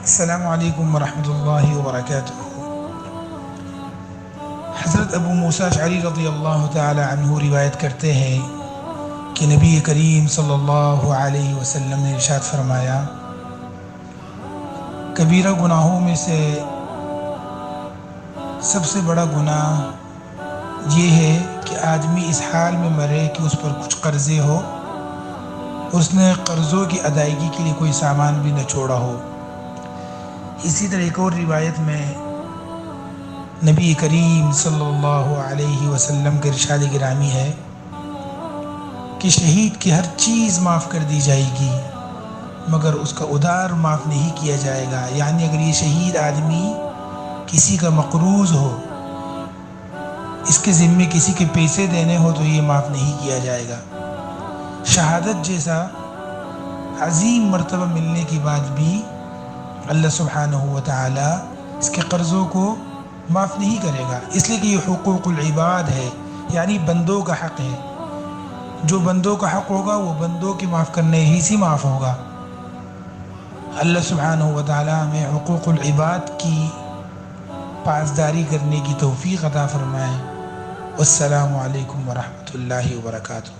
السلام علیکم ورحمۃ اللہ وبرکاتہ۔ حضرت ابو موسیٰ اشعری رضی اللہ تعالی عنہ روایت کرتے ہیں کہ نبی کریم صلی اللہ علیہ وسلم نے ارشاد فرمایا، کبیرہ گناہوں میں سے سب سے بڑا گناہ یہ ہے کہ آدمی اس حال میں مرے کہ اس پر کچھ قرضے ہو، اس نے قرضوں کی ادائیگی کے لیے کوئی سامان بھی نہ چھوڑا ہو۔ اسی طرح ایک اور روایت میں نبی کریم صلی اللہ علیہ وسلم کے ارشاد گرامی ہے کہ شہید کی ہر چیز معاف کر دی جائے گی مگر اس کا ادار معاف نہیں کیا جائے گا، یعنی اگر یہ شہید آدمی کسی کا مقروض ہو، اس کے ذمے کسی کے پیسے دینے ہو تو یہ معاف نہیں کیا جائے گا۔ شہادت جیسا عظیم مرتبہ ملنے کے بعد بھی اللہ سبحانہ و تعالی اس کے قرضوں کو معاف نہیں کرے گا، اس لیے کہ یہ حقوق العباد ہے، یعنی بندوں کا حق ہے۔ جو بندوں کا حق ہوگا وہ بندوں کے معاف کرنے ہی سے معاف ہوگا۔ اللہ سبحانہ و تعالی ہمیں حقوق العباد کی پاسداری کرنے کی توفیق عطا فرمائے۔ والسلام علیکم ورحمۃ اللہ وبرکاتہ۔